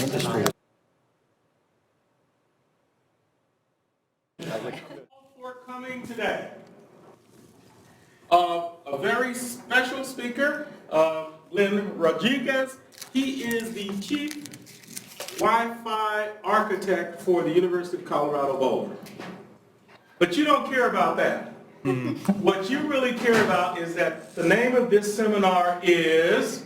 industry. For coming today. A very special speaker, Glenn Rodrigues. He is the Chief Wi-Fi Architect for the University of Colorado Boulder. But you don't care about that. What you really care about is that the name of this seminar is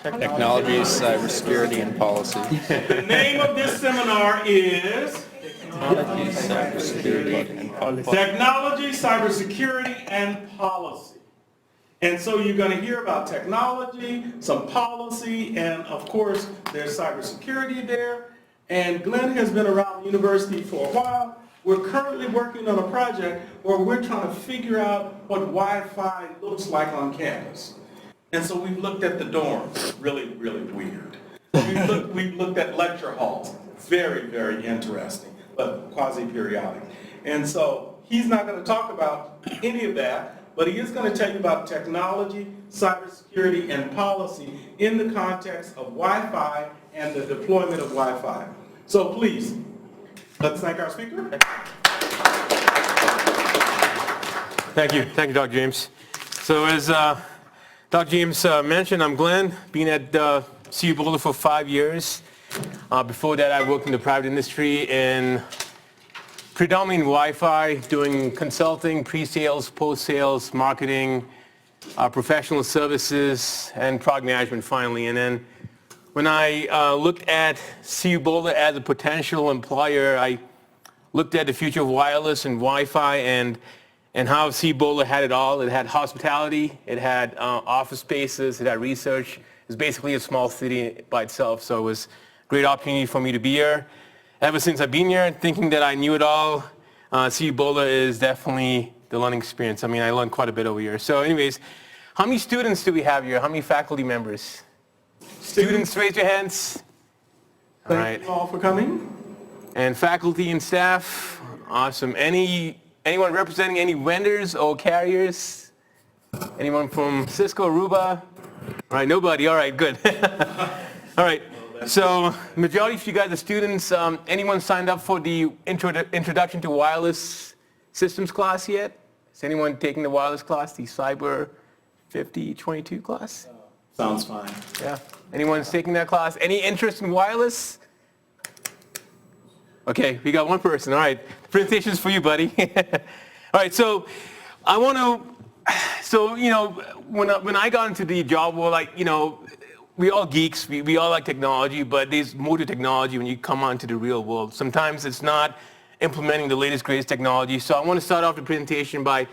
Technology, cybersecurity, and policy. The name of this seminar is Technology, cybersecurity, and policy. Technology, Cybersecurity, and Policy. And so you're going to hear about technology, some policy, and of course there's cybersecurity there. And Glenn has been around the university for a while. We're currently working on a project where we're trying to figure out what Wi-Fi looks like on campus. And so we've looked at the dorms, really, really weird. We've looked at lecture halls, very, very interesting, but quasi-periodic. And so he's not going to talk about any of that, but he is going to tell you about technology, cybersecurity, and policy in the context of Wi-Fi and the deployment of Wi-Fi. So please, let's thank our speaker. Thank you, Dr. James. So as Dr. James mentioned, I'm Glenn, been at CU Boulder for 5 years. Before that, I worked in the private industry in predominantly Wi-Fi, doing consulting, pre-sales, post-sales, marketing, professional services, and product management finally. And then when I looked at CU Boulder as a potential employer, I looked at the future of wireless and Wi-Fi and how CU Boulder had it all. It had hospitality, it had office spaces, it had research. It was basically a small city by itself, so it was a great opportunity for me to be here. Ever since I've been here, thinking that I knew it all, CU Boulder is definitely the learning experience. I mean, I learned quite a bit over here. So anyways, how many students do we have here? How many faculty members? Students, raise your hands. All right. Thank you all for coming. And faculty and staff, awesome. Anyone representing any vendors or carriers? Anyone from Cisco, Aruba? All right, nobody. All right, good. All right. So majority of you guys are students. Anyone signed up for the Introduction to Wireless Systems class yet? Is anyone taking the wireless class, the Cyber 5022 class? Sounds fine. Yeah. Anyone's taking that class? Any interest in wireless? Okay, we got one person. All right, the presentation's for you, buddy. All right, so I want to, so you know, when I got into the job world, like, you know, we all geeks, we all like technology, but there's more to technology when you come onto the real world. Sometimes it's not implementing the latest, greatest technology. So I want to start off the presentation by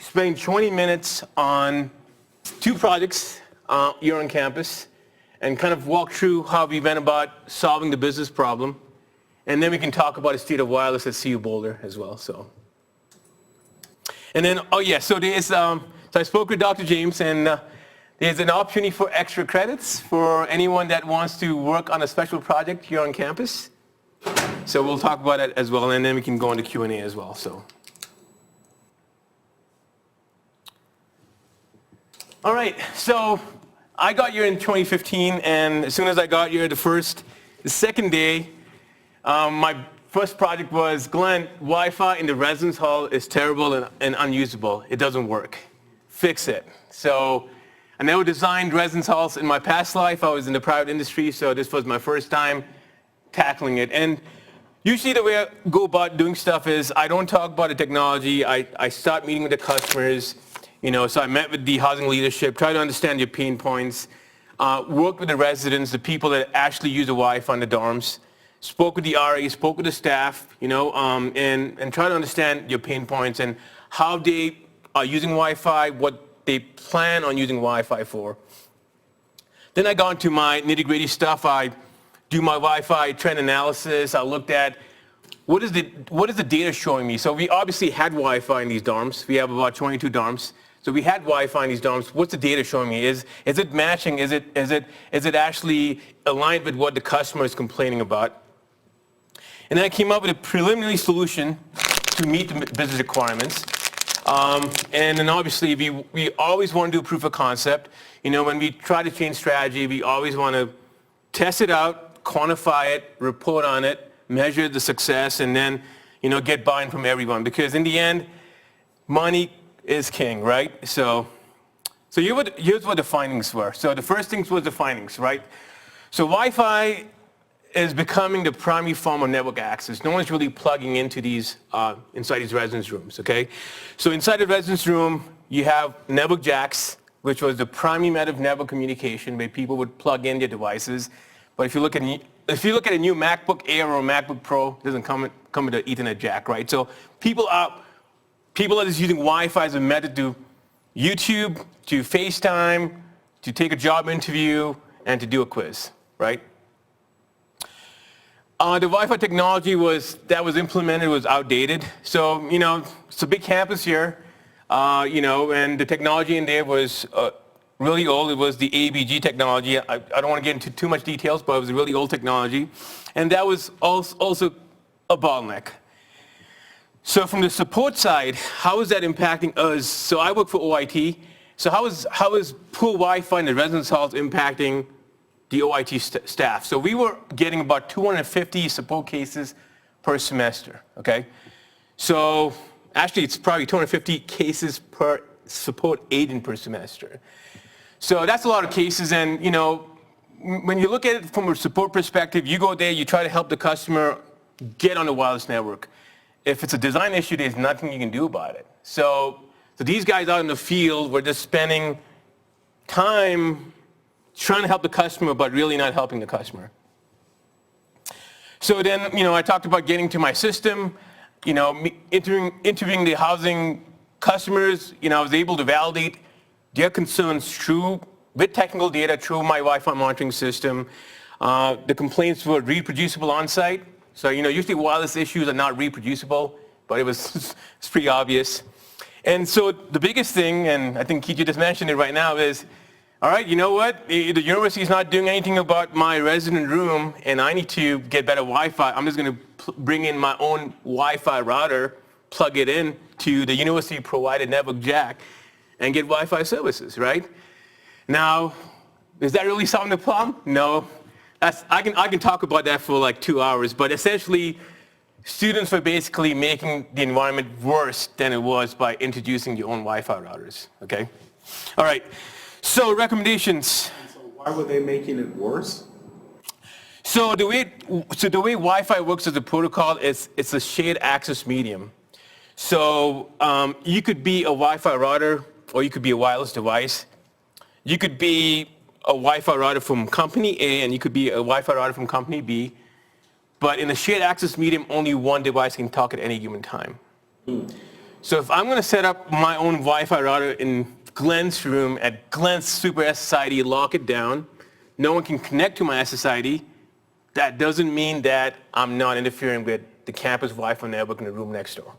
spending 20 minutes on 2 projects here on campus and kind of walk through how we went about solving the business problem. And then we can talk about the state of wireless at CU Boulder as well. So, and then, oh yeah, so there's, so I spoke with Dr. James, and there's an opportunity for extra credits for anyone that wants to work on a special project here on campus. So we'll talk about that as well, and then we can go into Q&A as well. So, all right, so I got here in 2015, and as soon as I got here, the second day, my first project was, Glenn, Wi-Fi in the residence hall is terrible and unusable. It doesn't work. Fix it. So I never designed residence halls in my past life. I was in the private industry, so this was my first time tackling it. And usually the way I go about doing stuff is I don't talk about the technology. I start meeting with the customers. You know, so I met with the housing leadership, try to understand your pain points, worked with the residents, the people that actually use the Wi-Fi in the dorms, spoke with the RA, spoke with the staff, you know, and try to understand your pain points and how they are using Wi-Fi, what they plan on using Wi-Fi for. Then I got into my nitty-gritty stuff. I do my Wi-Fi trend analysis. I looked at what is the data showing me. So we obviously had Wi-Fi in these dorms. We have about 22 dorms. So we had Wi-Fi in these dorms. What's the data showing me? Is it matching? Is it actually aligned with what the customer is complaining about? And then I came up with a preliminary solution to meet the business requirements. And then obviously we always want to do a proof of concept. You know, when we try to change strategy, we always want to test it out, quantify it, report on it, measure the success, and then, get buy-in from everyone. Because in the end, money is king, right? So here's what the findings were. So the first thing was the findings, right? So Wi-Fi is becoming the primary form of network access. No one's really plugging into these, inside these residence rooms, okay? So inside the residence room, you have network jacks, which was the primary method of network communication where people would plug in their devices. But if you look at a new MacBook Air or MacBook Pro, it doesn't come with an Ethernet jack, right? So people are just using Wi-Fi as a method to YouTube, to FaceTime, to take a job interview, and to do a quiz, right? The Wi-Fi technology that was implemented was outdated. So, it's a big campus here, and the technology in there was really old. It was the ABG technology. I don't want to get into too much details, but it was a really old technology. And that was also a bottleneck. So from the support side, how is that impacting us? So I work for OIT. So how is poor Wi-Fi in the residence halls impacting the OIT staff? So we were getting about 250 support cases per semester, okay? So actually it's probably 250 cases per support agent per semester. So that's a lot of cases, and when you look at it from a support perspective, you go there, you try to help the customer get on the wireless network. If it's a design issue, there's nothing you can do about it. So these guys out in the field were just spending time trying to help the customer, but really not helping the customer. So then, I talked about getting to my system, interviewing the housing customers. I was able to validate their concerns with technical data through my Wi-Fi monitoring system. The complaints were reproducible on-site. So, usually wireless issues are not reproducible, but it's pretty obvious. And so the biggest thing, and I think Keith just mentioned it right now, is, all right, you know what? The university is not doing anything about my resident room, and I need to get better Wi-Fi. I'm just going to bring in my own Wi-Fi router, plug it in to the university-provided network jack, and get Wi-Fi services, right? Now, is that really solving the problem? No. I can talk about that for like 2 hours, but essentially, students were basically making the environment worse than it was by introducing your own Wi-Fi routers, okay? All right, so recommendations. So why were they making it worse? So the way Wi-Fi works as a protocol is it's a shared access medium. So you could be a Wi-Fi router, or you could be a wireless device. You could be a Wi-Fi router from company A, and you could be a Wi-Fi router from company B. But in a shared access medium, only one device can talk at any given time. So if I'm going to set up my own Wi-Fi router in Glenn's room at Glenn's super SSID, lock it down, no one can connect to my SSID, that doesn't mean that I'm not interfering with the campus Wi-Fi network in the room next door.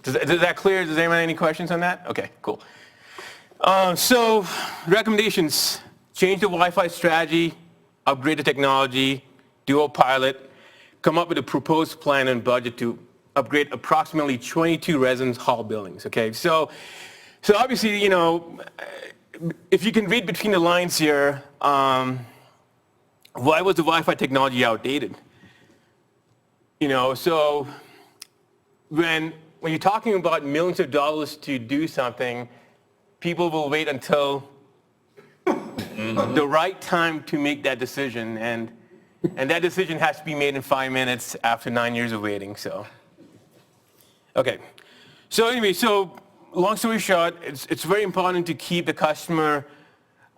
Is that clear? Does anyone have any questions on that? Okay, cool. So recommendations: change the Wi-Fi strategy, upgrade the technology, do a pilot, come up with a proposed plan and budget to upgrade approximately 22 residence hall buildings, okay? So obviously, if you can read between the lines here, why was the Wi-Fi technology outdated? So when you're talking about millions of dollars to do something, people will wait until the right time to make that decision, and that decision has to be made in 5 minutes after 9 years of waiting, so. Okay, so anyway, long story short, it's very important to keep the customer,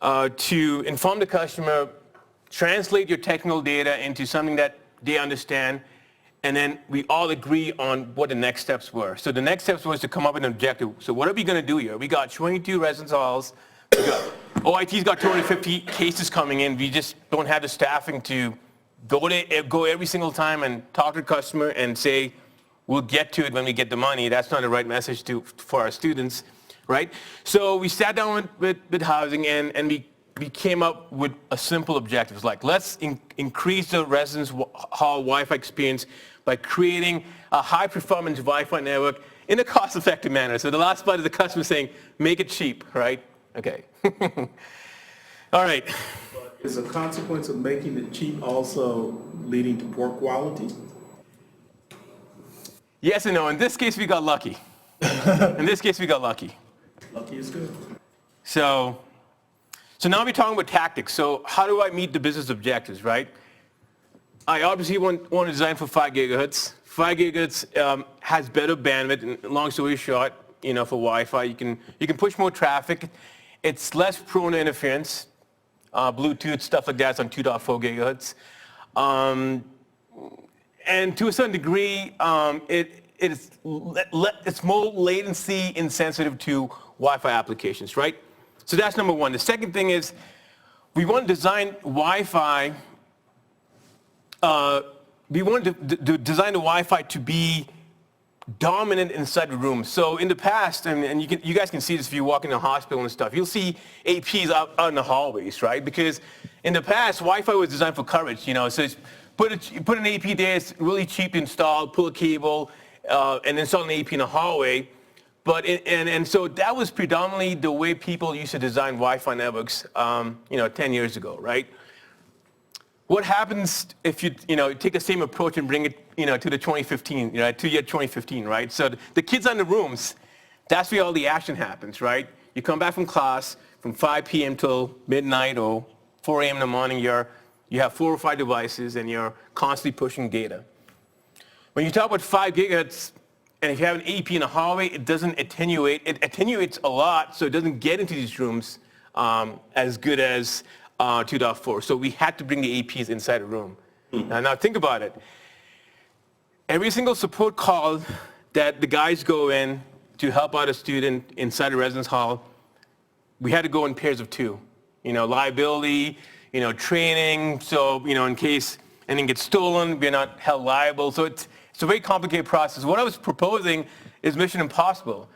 to inform the customer, translate your technical data into something that they understand, and then we all agree on what the next steps were. So the next steps was to come up with an objective. So what are we going to do here? We got 22 residence halls. OIT's got 250 cases coming in. We just don't have the staffing to go every single time and talk to the customer and say, we'll get to it when we get the money. That's not the right message for our students, right? So we sat down with housing, and we came up with a simple objective. Like, let's increase the residence hall Wi-Fi experience by creating a high-performance Wi-Fi network in a cost-effective manner. So the last part is the customer saying, make it cheap, right? Okay. All right. But Is a consequence of making it cheap also leading to poor quality? Yes and no. In this case, we got lucky. In this case, we got lucky. Lucky is good. So now we're talking about tactics. So how do I meet the business objectives, right? I obviously want to design for 5 gigahertz. 5 gigahertz has better bandwidth, and long story short, for Wi-Fi, you can push more traffic. It's less prone to interference. Bluetooth, stuff like that's on 2.4 gigahertz. And to a certain degree, it's more latency insensitive to Wi-Fi applications, right? So that's number one. The second thing is we want to design Wi-Fi. We want to design the Wi-Fi to be dominant inside the room. So in the past, and you guys can see this if you walk in the hospital and stuff, you'll see APs out in the hallways, right? Because in the past, Wi-Fi was designed for coverage, so it's put an AP there, it's really cheap to install, pull a cable, and install an AP in the hallway. And so that was predominantly the way people used to design Wi-Fi networks, 10 years ago, right? What happens if you take the same approach and bring it, to the 2015, to year 2015, right? So the kids are in the rooms, that's where all the action happens, right? You come back from class from 5 p.m. till midnight or 4 a.m. in the morning, you have 4 or 5 devices and you're constantly pushing data. When you talk about 5 gigahertz, and if you have an AP in the hallway, it doesn't attenuate. It attenuates a lot, so it doesn't get into these rooms as good as 2.4. So we had to bring the APs inside the room. Now think about it. Every single support call that the guys go in to help out a student inside the residence hall, we had to go in pairs of 2. Liability, training, so, in case anything gets stolen, we're not held liable. So it's a very complicated process. What I was proposing is mission impossible.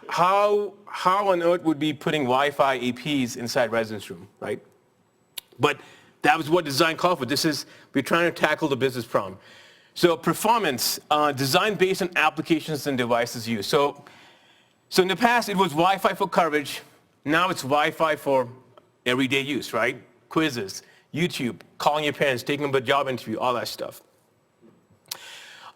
How on earth would be putting Wi-Fi APs inside residence room, right? But that was what design called for. We're trying to tackle the business problem. So performance, design based on applications and devices used. So in the past, it was Wi-Fi for coverage. Now it's Wi-Fi for everyday use, right? Quizzes, YouTube, calling your parents, taking them to a job interview, all that stuff.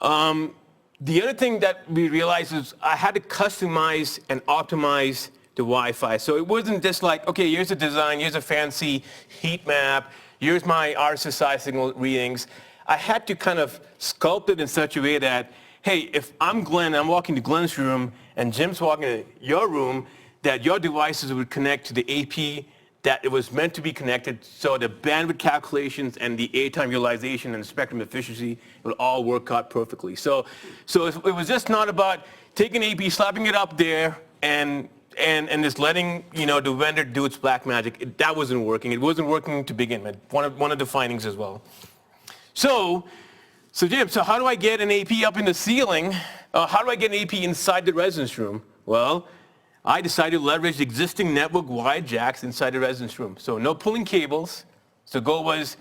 The other thing that we realized is I had to customize and optimize the Wi-Fi. So it wasn't just like, okay, here's a design, here's a fancy heat map, here's my RSSI signal readings. I had to kind of sculpt it in such a way that, hey, if I'm Glenn, I'm walking to Glenn's room, and Jim's walking to your room, that your devices would connect to the AP that it was meant to be connected, so the bandwidth calculations and the airtime utilization and the spectrum efficiency would all work out perfectly. So it was just not about taking AP, slapping it up there, and just letting the vendor do its black magic. That wasn't working. It wasn't working to begin with. One of the findings as well. So Jim, how do I get an AP up in the ceiling? How do I get an AP inside the residence room? Well, I decided to leverage existing network wired jacks inside the residence room. So no pulling cables. So the goal was,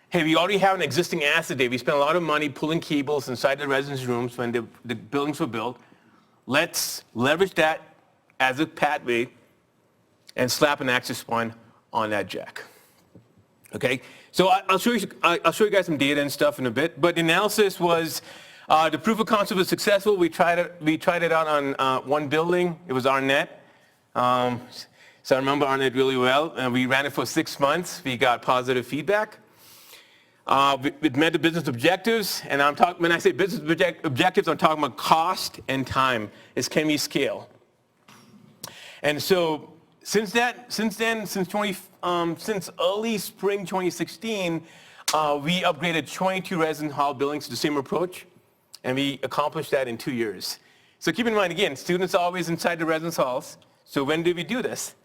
hey, we already have an existing asset there. We spent a lot of money pulling cables inside the residence rooms when the buildings were built. Let's leverage that as a pathway and slap an access point on that jack. Okay, so I'll show you guys some data and stuff in a bit. But the analysis was the proof of concept was successful. We tried it out on one building. It was ARNet. So I remember ARNet really well. And we ran it for 6 months. We got positive feedback. It met the business objectives. And when I say business objectives, I'm talking about cost and time. Can we scale? And so since early spring 2016, we upgraded 22 residence hall buildings to the same approach, and we accomplished that in 2 years. So keep in mind, again, students are always inside the residence halls. So when did we do this?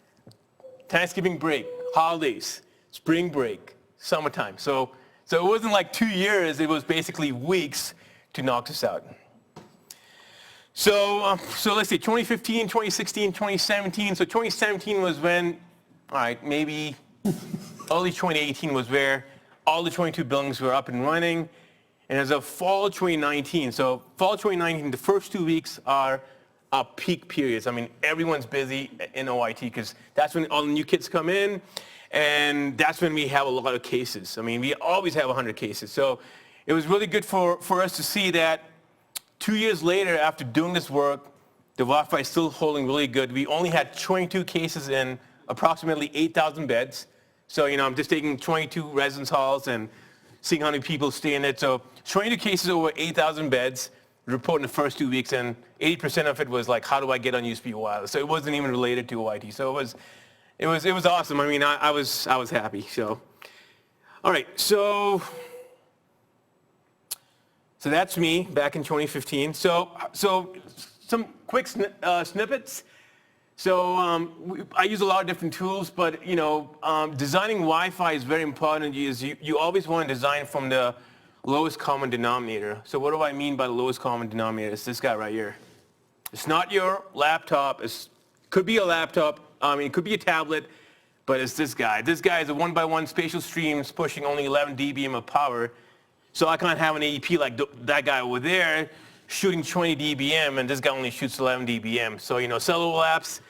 Thanksgiving break, holidays, spring break, summertime. So it wasn't like 2 years, it was basically weeks to knock this out. So let's see, 2015, 2016, 2017. So 2017 was when, all right, maybe early 2018 was where all the 22 buildings were up and running. And as of fall 2019, so fall 2019, the first 2 weeks are our peak periods. I mean, everyone's busy in OIT because that's when all the new kids come in. And that's when we have a lot of cases. I mean, we always have 100 cases. So it was really good for us to see that 2 years later, after doing this work, the Wi-Fi is still holding really good. We only had 22 cases in approximately 8,000 beds. So, I'm just taking 22 residence halls and seeing how many people stay in it. So 22 cases over 8,000 beds reported in the first 2 weeks, and 80% of it was like, how do I get on USB wireless? So it wasn't even related to OIT. So it was awesome. I mean, I was happy. So, all right. So that's me back in 2015. So some quick snippets. So I use a lot of different tools, but designing Wi-Fi is very important. You always want to design from the lowest common denominator. So what do I mean by the lowest common denominator? It's this guy right here. It's not your laptop. It could be a laptop. It could be a tablet, but it's this guy. This guy is a 1x1 spatial streams pushing only 11 dBm of power. So I can't have an AEP like that guy over there shooting 20 dBm, and this guy only shoots 11 dBm. So, cellular apps,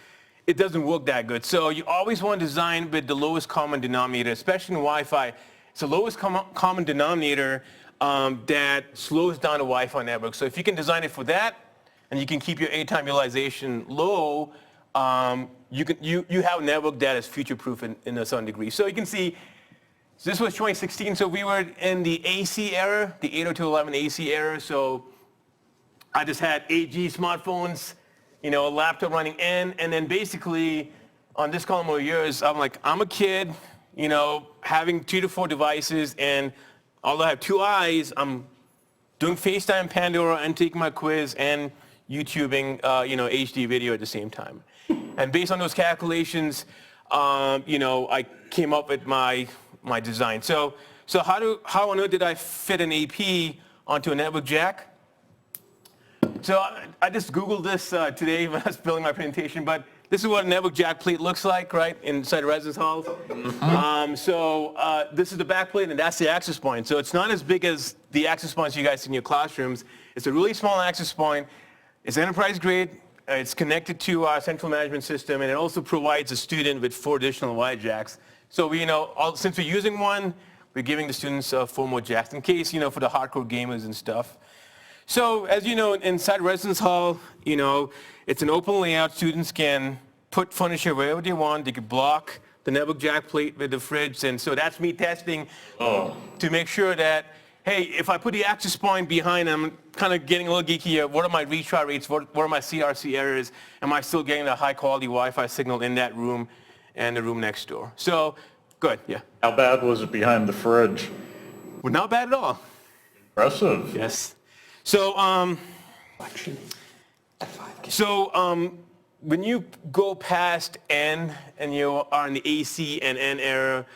it doesn't work that good. So you always want to design with the lowest common denominator, especially in Wi-Fi. It's the lowest common denominator that slows down the Wi-Fi network. So if you can design it for that, and you can keep your A-time utilization low, you have a network that is future-proof in a certain degree. So you can see, this was 2016, so we were in the AC era, the 802.11 AC era. So I just had 8G smartphones, a laptop running N, and then basically on this column over years, I'm a kid, having 2 to 4 devices, and although I have 2 eyes, I'm doing FaceTime, Pandora, and taking my quiz, and YouTubing, HD video at the same time. And based on those calculations, I came up with my design. So how on earth did I fit an AP onto a network jack? So I just Googled this today when I was building my presentation, but this is what a network jack plate looks like, right, inside residence halls. This is the back plate, and that's the access point. So it's not as big as the access points you guys see in your classrooms. It's a really small access point. It's enterprise grade. It's connected to our central management system, and it also provides a student with 4 additional wide jacks. So since we're using one, we're giving the students 4 more jacks in case, for the hardcore gamers and stuff. So as you know, inside residence hall, it's an open layout. Students can put furniture wherever they want. They could block the network jack plate with the fridge. And so that's me testing to make sure that, hey, if I put the access point behind, I'm kind of getting a little geeky here. What are my retry rates? What are my CRC errors? Am I still getting a high quality Wi-Fi signal in that room and the room next door? So, good, yeah. How bad was it behind the fridge? Well, not bad at all. Impressive. Yes. So, when you go past N and you are in the AC and N era,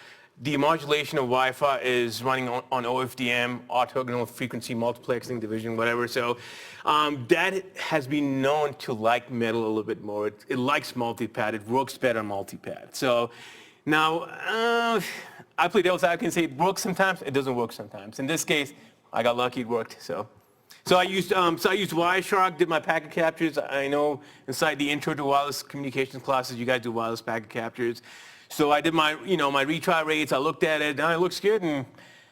the modulation of Wi-Fi is running on OFDM, orthogonal frequency multiplexing division, whatever. So that has been known to like metal a little bit more. It likes multipad. It works better on multipad. So now I play devil's advocate and say it works sometimes. It doesn't work sometimes. In this case, I got lucky. It worked. So I used Wireshark, did my packet captures. I know inside the Intro to Wireless Communications classes, you guys do wireless packet captures. So I did my retry rates. I looked at it, and it looks good. And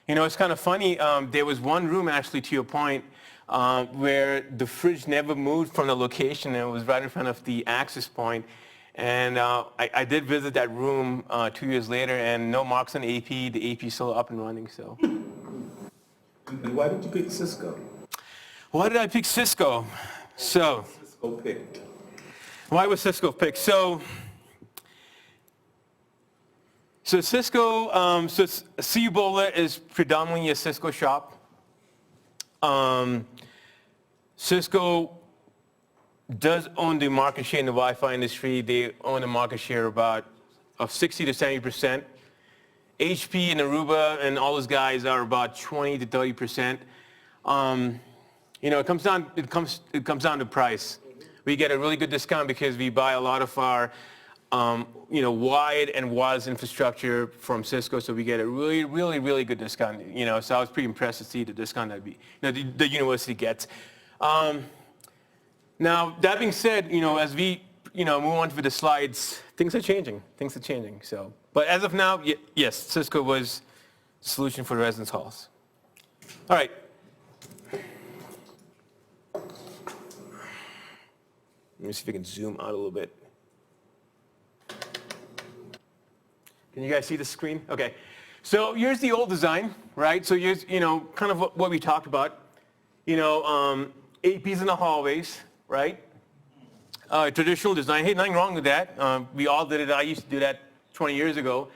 it's kind of funny. There was one room, actually, to your point, where the fridge never moved from the location. And it was right in front of the access point. And I did visit that room 2 years later, and no marks on AP. The AP is still up and running. So. And why did you pick Cisco? Why did I pick Cisco? So. Cisco picked. Why was Cisco picked? So Cisco, CU Boulder is predominantly a Cisco shop. Cisco does own the market share in the Wi-Fi industry. They own a market share of 60 to 70%. HP and Aruba and all those guys are about 20 to 30%. It comes down to price. We get a really good discount because we buy a lot of our wide and wireless infrastructure from Cisco, so we get a really, really, really good discount. So I was pretty impressed to see the discount that the university gets. Now that being said, as we move on to the slides, things are changing. Things are changing. So, but as of now, yes, Cisco was the solution for residence halls. All right. Let me see if I can zoom out a little bit. Can you guys see the screen? Okay. So here's the old design, right? So here's, kind of what we talked about. APs in the hallways, right? Traditional design. Hey, nothing wrong with that. We all did it. I used to do that 20 years ago.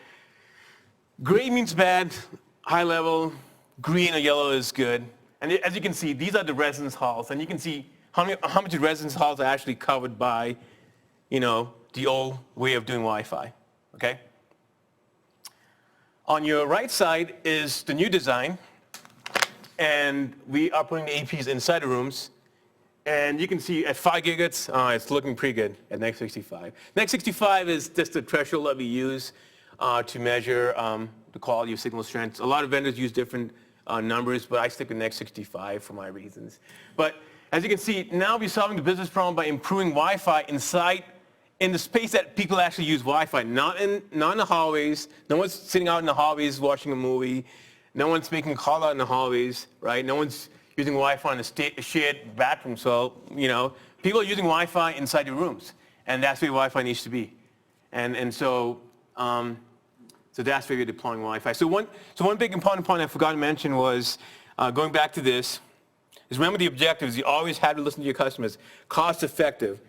Gray means bad, high level. Green or yellow is good. And as you can see, these are the residence halls. And you can see how much residence halls are actually covered by, the old way of doing Wi-Fi, okay? On your right side is the new design. And we are putting the APs inside the rooms. And you can see at 5 gigahertz, it's looking pretty good at Next 65. Next 65 is just the threshold that we use to measure the quality of signal strength. A lot of vendors use different numbers, but I stick with Next 65 for my reasons. But as you can see, now we're solving the business problem by improving Wi-Fi in the space that people actually use Wi-Fi, not in the hallways. No one's sitting out in the hallways watching a movie. No one's making a call out in the hallways, right? No one's using Wi-Fi in a shared bathroom. So, people are using Wi-Fi inside your rooms, and that's where Wi-Fi needs to be. So that's where we're deploying Wi-Fi. So one big important point I forgot to mention was, going back to this, is remember the objectives. You always have to listen to your customers. Cost effective.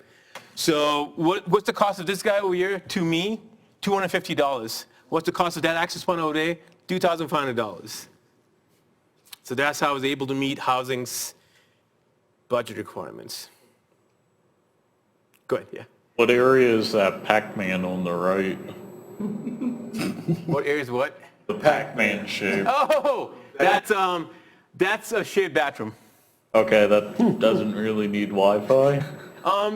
So what's the cost of this guy over here to me? $250. What's the cost of that access point over there? $2,500. So that's how I was able to meet housing's budget requirements. Go ahead, yeah. What area is that Pac-Man on the right? What area is what? The Pac-Man shape. Oh, that's a shared bathroom. Okay, that doesn't really need Wi-Fi?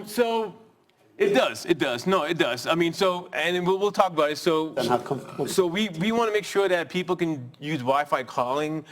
So it does. No, it does. I mean, and we'll talk about it. So we want to make sure that people can use Wi-Fi calling,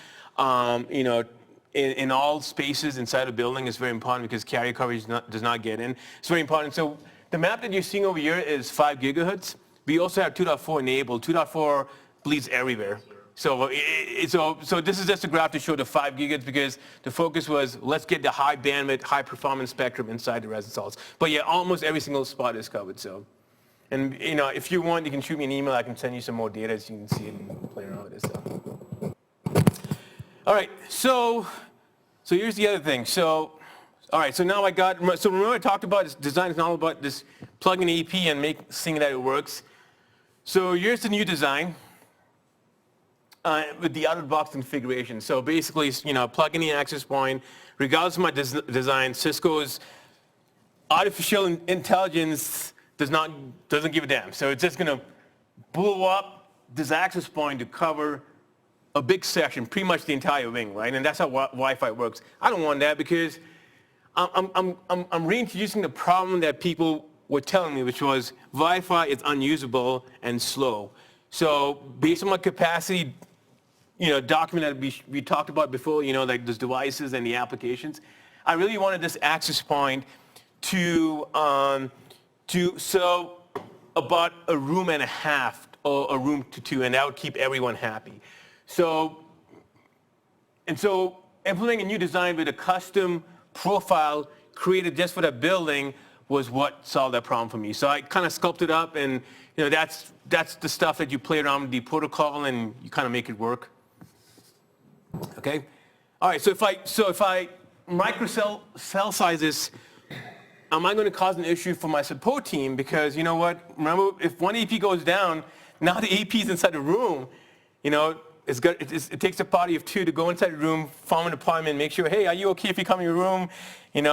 in all spaces inside a building is very important because carrier coverage does not get in. It's very important. So the map that you're seeing over here is 5 gigahertz. We also have 2.4 enabled. 2.4 bleeds everywhere. So this is just a graph to show the 5 gigahertz because the focus was let's get the high bandwidth, high performance spectrum inside the residence halls. But yeah, almost every single spot is covered. So, and if you want, you can shoot me an email. I can send you some more data so you can see it and play around with this stuff. All right, so here's the other thing. So now remember I talked about this design is all about this plugging an AP and seeing that it works. So here's the new design. With the out-of-the-box configuration. So basically, plug in the access point. Regardless of my design, Cisco's artificial intelligence doesn't give a damn. So it's just going to blow up this access point to cover a big section, pretty much the entire wing, right? And that's how Wi-Fi works. I don't want that because I'm reintroducing the problem that people were telling me, which was Wi-Fi is unusable and slow. So based on my capacity, document that we talked about before, like those devices and the applications. I really wanted this access point to serve about a room and a half or a room to two, and that would keep everyone happy. So implementing a new design with a custom profile created just for that building was what solved that problem for me. So I kind of sculpted up, and that's the stuff that you play around with the protocol and you kind of make it work. Okay. All right. So if I micro cell size this, am I going to cause an issue for my support team? Because you know what? Remember, if one AP goes down, now the AP is inside the room. It takes a party of two to go inside the room, form an appointment, make sure, hey, are you okay if you come in your room, and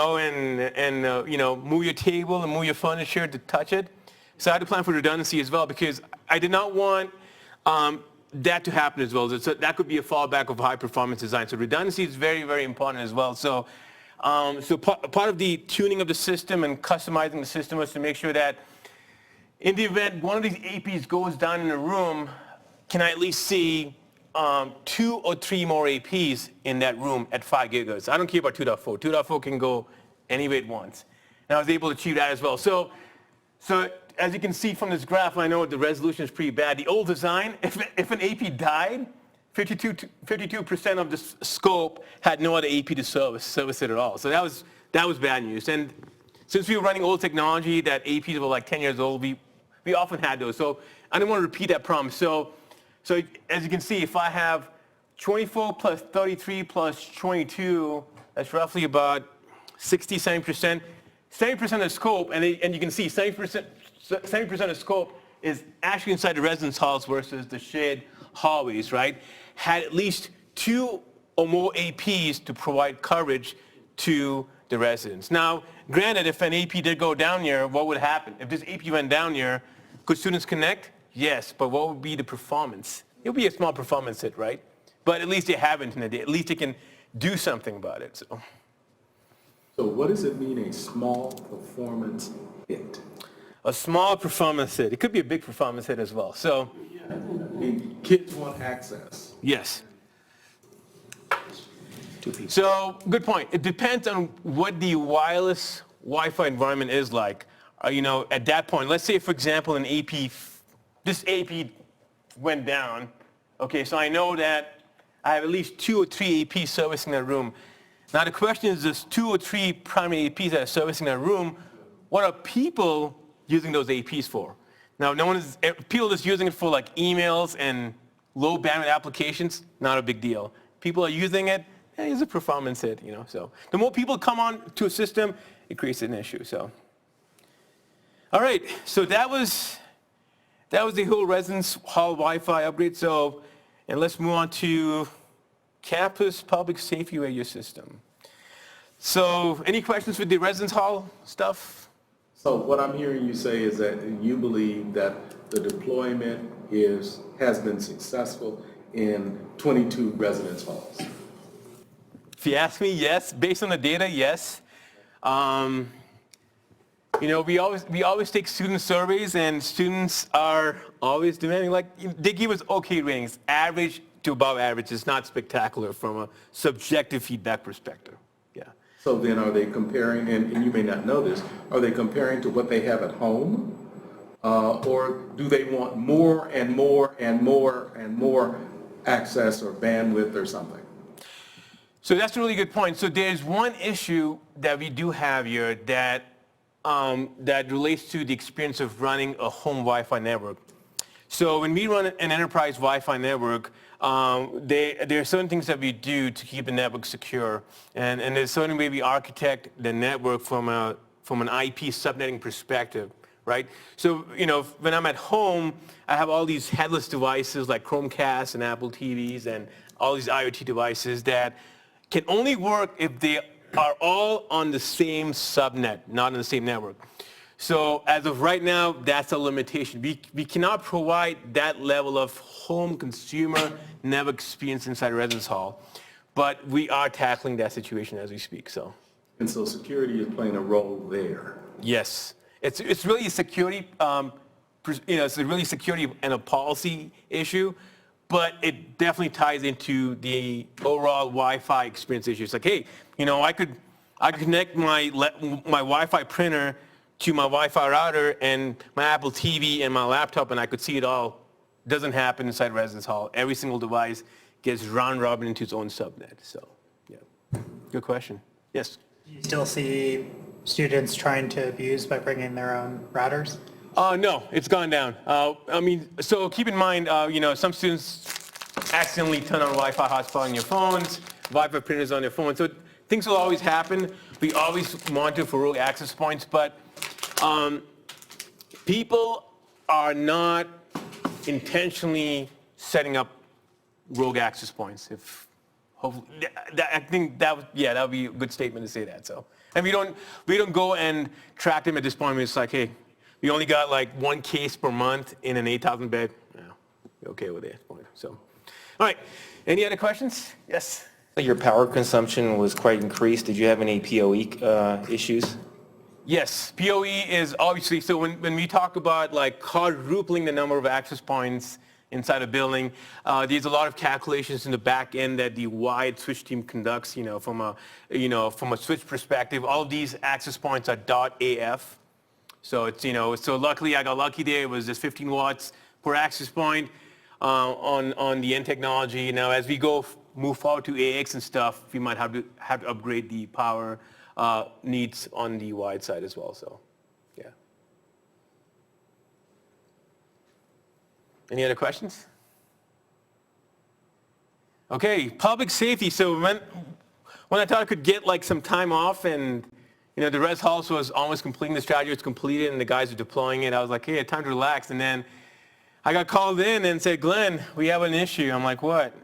move your table and move your furniture to touch it. So I had to plan for redundancy as well because I did not want that to happen as well. So that could be a fallback of high performance design. So redundancy is very, very important as well. So, part of the tuning of the system and customizing the system was to make sure that in the event one of these APs goes down in a room, can I at least see 2 or 3 more APs in that room at 5 gigahertz? I don't care about 2.4. 2.4 can go anywhere it wants. And I was able to achieve that as well. So So as you can see from this graph, I know the resolution is pretty bad. The old design, if an AP died, 52% of the scope had no other AP to service it at all. So that was bad news. And since we were running old technology that APs were like 10 years old, we often had those. So I didn't want to repeat that problem. So as you can see, if I have 24 plus 33 plus 22, that's roughly about 60, 70%. 70% of the scope, and you can see 70% of scope is actually inside the residence halls versus the shared hallways, right? Had at least 2 or more APs to provide coverage to the residents. Now, granted, if an AP did go down here, what would happen? If this AP went down here, could students connect? Yes, but what would be the performance? It would be a small performance hit, right? But at least they have internet. At least they can do something about it. So what does it mean, a small performance hit? A small performance hit. It could be a big performance hit as well. So, I mean, kids want access. yes. So, good point. It depends on what the wireless Wi-Fi environment is like. At that point, let's say, for example, this AP went down. Okay, so I know that I have at least 2 or 3 APs servicing that room. Now the question is, there's 2 or 3 primary APs that are servicing that room. What are people using those APs for? Now, people just using it for like emails and low bandwidth applications, not a big deal. People are using it, it's a performance hit, So the more people come on to a system, it creates an issue. So, all right. So that was the whole residence hall Wi-Fi upgrade. So, and let's move on to campus public safety radio system. So any questions with the residence hall stuff? So what I'm hearing you say is that you believe that the deployment has been successful in 22 residence halls. If you ask me, yes. Based on the data, yes. We always take student surveys, and students are always demanding, they give us okay ratings, average to above average. It's not spectacular from a subjective feedback perspective. Yeah. So then are they comparing, and you may not know this, are they comparing to what they have at home? Or do they want more and more and more and more access or bandwidth or something? So that's a really good point. So there's one issue that we do have here that relates to the experience of running a home Wi-Fi network. So when we run an enterprise Wi-Fi network, there are certain things that we do to keep the network secure, and there's a certain way we architect the network from an IP subnetting perspective, right? So when I'm at home, I have all these headless devices like Chromecast and Apple TVs and all these IoT devices that can only work if they are all on the same subnet, not on the same network. So as of right now, that's a limitation. We cannot provide that level of home consumer network experience inside a residence hall, but we are tackling that situation as we speak. So. And so security is playing a role there. Yes, it's really a security, it's really security and a policy issue, but it definitely ties into the overall Wi-Fi experience issue. It's like, hey, I could connect my Wi-Fi printer to my Wi-Fi router and my Apple TV and my laptop, and I could see it all. Doesn't happen inside residence hall. Every single device gets round robin into its own subnet. So, yeah, good question. Yes. Do you still see students trying to abuse by bringing their own routers? No, it's gone down. So keep in mind, some students accidentally turn on Wi-Fi hotspot on your phones, Wi-Fi printers on their phones. So things will always happen. We always monitor for rogue access points, but people are not intentionally setting up rogue access points. I think that would be a good statement to say that. So, and we don't go and track them at this point. It's like, hey, we only got like 1 case per month in an 8,000 bed. Yeah, we're okay with that point. So, all right. Any other questions? Yes. Your power consumption was quite increased. Did you have any PoE issues? Yes, PoE is obviously, so when we talk about like quadrupling the number of access points inside a building, there's a lot of calculations in the back end that the wide switch team conducts, from a switch perspective. All of these access points are .af. So it's, so luckily I got lucky there. It was just 15 watts per access point on the end technology. Now, as we move forward to AX and stuff, we might have to upgrade the power needs on the wide side as well. So, yeah. Any other questions? Okay, public safety. So when I thought I could get like some time off and the res house was almost completing, the strategy was completed and the guys were deploying it, I was like, hey, time to relax. And then I got called in and said, Glenn, we have an issue. I'm like, what?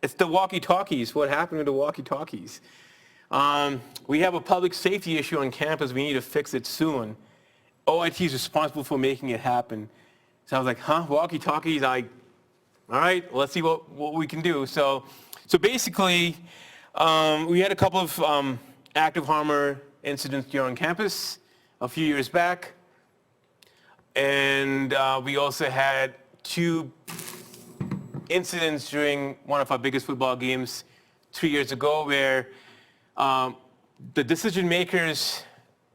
It's the walkie-talkies. What happened with the walkie-talkies? We have a public safety issue on campus. We need to fix it soon. OIT is responsible for making it happen. So I was like, huh, walkie-talkies? All right, let's see what we can do. So basically, we had a couple of active harmer incidents here on campus a few years back. And we also had 2 incidents during one of our biggest football games 3 years ago where the decision makers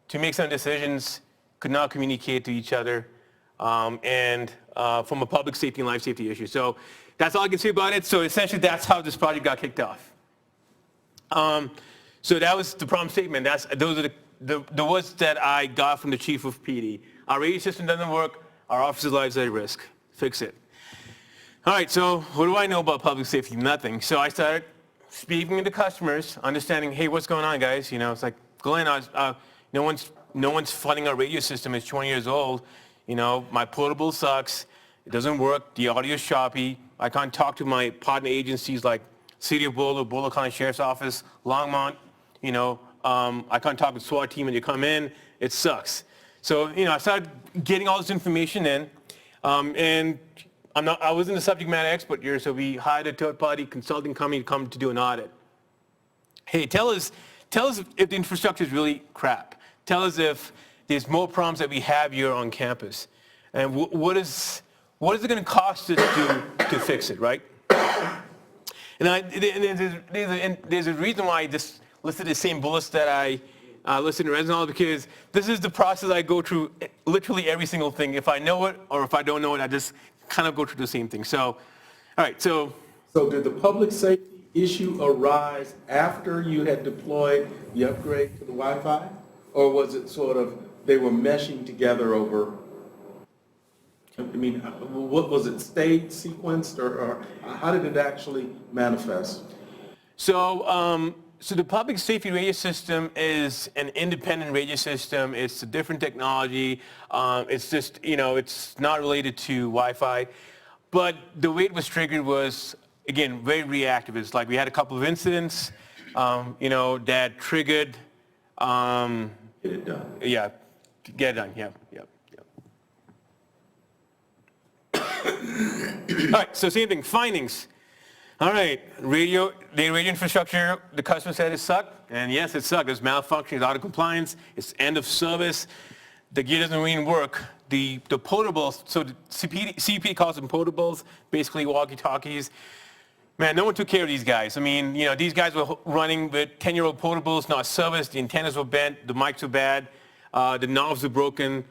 to make some decisions could not communicate to each other and from a public safety and life safety issue. So that's all I can say about it. So essentially that's how this project got kicked off. So that was the problem statement. Those are the words that I got from the chief of PD. Our radio system doesn't work. Our officers' lives are at risk. Fix it. All right, so what do I know about public safety? Nothing. So I started speaking to customers, understanding, hey, what's going on, guys? It's like, Glenn, no one's funding our radio system. It's 20 years old. My portable sucks. It doesn't work. The audio is choppy. I can't talk to my partner agencies like City of Boulder, Boulder County Sheriff's Office, Longmont. I can't talk to SWAT team when you come in. It sucks. So, I started getting all this information in, and I wasn't a subject matter expert here, so we hired a third-party consulting company to come to do an audit. Hey, tell us if the infrastructure is really crap. Tell us if there's more problems that we have here on campus, and what is it going to cost us to fix it, right? And there's a reason why I just listed the same bullets that I listed in Resinol, because this is the process I go through literally every single thing. If I know it or if I don't know it, I just kind of go through the same thing. So, all right, so did the public safety issue arise after you had deployed the upgrade to the Wi-Fi? Or was it sort of, they were meshing together over, what was it, staged, sequenced, or how did it actually manifest? So the public safety radio system is an independent radio system. It's a different technology. It's just, it's not related to Wi-Fi. But the way it was triggered was, again, very reactive. It's like we had a couple of incidents, that triggered. Get it done. Yeah, get it done. Yeah. All right, so same thing, findings. All right, the radio infrastructure, the customer said it sucked, and yes, it sucked. It's malfunctioning, it's out of compliance, it's end of service, the gear doesn't really work. The potables, so the CP calls them potables, basically walkie-talkies. Man, no one took care of these guys. These guys were running with 10-year-old potables, not serviced, the antennas were bent, the mics were bad, the knobs were broken.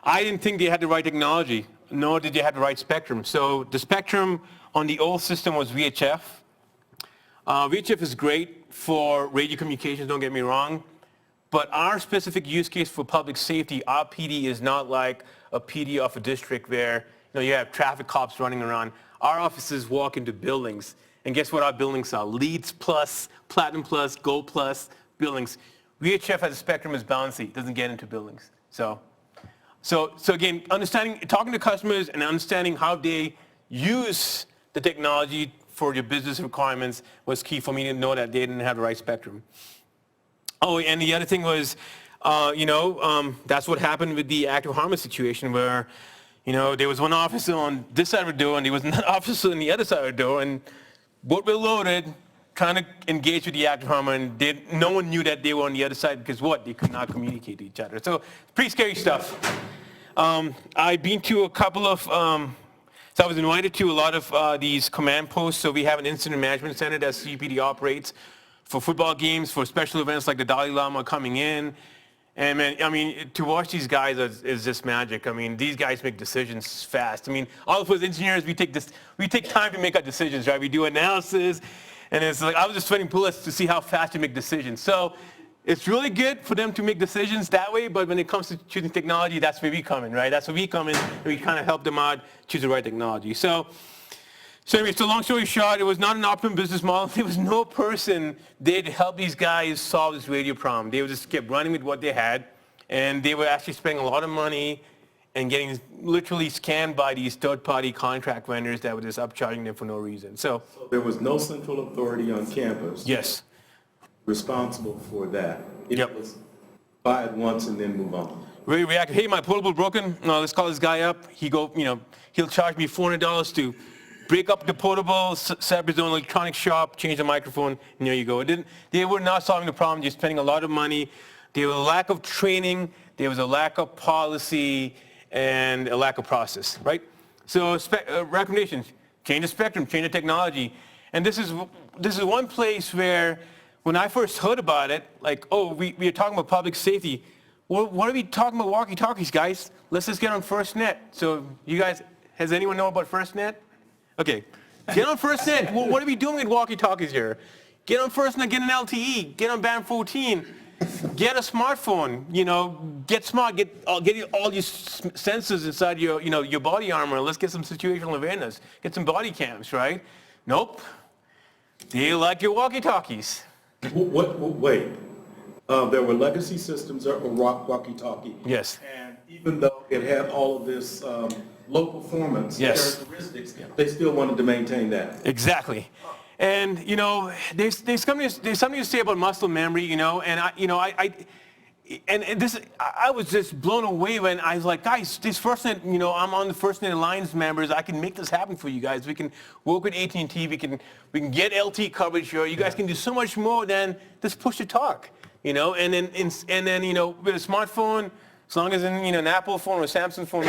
I didn't think they had the right technology, nor did they have the right spectrum. So the spectrum on the old system was VHF. VHF is great for radio communications, don't get me wrong, but our specific use case for public safety, our PD is not like a PD of a district where you have traffic cops running around. Our officers walk into buildings, and guess what our buildings are? Leads plus, Platinum plus, Gold plus buildings. VHF as a spectrum is bouncy, it doesn't get into buildings. So again, talking to customers and understanding how they use the technology for your business requirements was key for me to know that they didn't have the right spectrum. Oh, and the other thing was, that's what happened with the active harmer situation where, there was one officer on this side of the door and there was another officer on the other side of the door, and both were loaded, trying to engage with the active harmer, and no one knew that they were on the other side because they could not communicate to each other. So pretty scary stuff. I've been to a couple of, so I was invited to a lot of these command posts. So we have an incident management center that CPD operates for football games, for special events like the Dalai Lama coming in, And man, I mean, to watch these guys is just magic. I mean, these guys make decisions fast. I mean, all of us engineers, we take time to make our decisions, right? We do analysis, and it's like, I was just sweating bullets to see how fast you make decisions. So it's really good for them to make decisions that way, but when it comes to choosing technology, that's where we come in, right? That's where we come in, and we kind of help them out choose the right technology. So anyway, so long story short, it was not an optimum business model. There was no person there to help these guys solve this radio problem. They just kept running with what they had, and they were actually spending a lot of money and getting literally scammed by these third-party contract vendors that were just upcharging them for no reason. So There was no central authority on campus yes. responsible for that. It Yep. was buy it once and then move on. We reacted, hey, my portable broken. Let's call this guy up. He'll charge me $400 to break up the portable, set up his own electronic shop, change the microphone, and there you go. They were not solving the problem. They're spending a lot of money. There was a lack of training. There was a lack of policy and a lack of process, right? So recommendations, change the spectrum, change the technology. And this is one place where when I first heard about it, like, oh, we are talking about public safety. Well, what are we talking about walkie-talkies, guys? Let's just get on Firstnet. So you guys, has anyone know about Firstnet? Okay, get on Firstnet. Well, what are we doing with walkie-talkies here? Get on Firstnet, get an LTE, get on band 14, get a smartphone, get smart, get all these sensors inside your body armor. Let's get some situational awareness, get some body cams, right? Nope. They like your walkie-talkies. Wait. There were legacy systems that were walkie-talkie. Yes. And even though it had all of this low performance Yes. characteristics, they still wanted to maintain that. Exactly. And, there's something to say about muscle memory, and I was just blown away when I was like, guys, this Firstnet, I'm on the Firstnet Alliance members. I can make this happen for you guys. We can work with AT&T. We can get LT coverage here. You guys can do so much more than just push to talk, and then with a smartphone, as long as an Apple phone or a Samsung phone,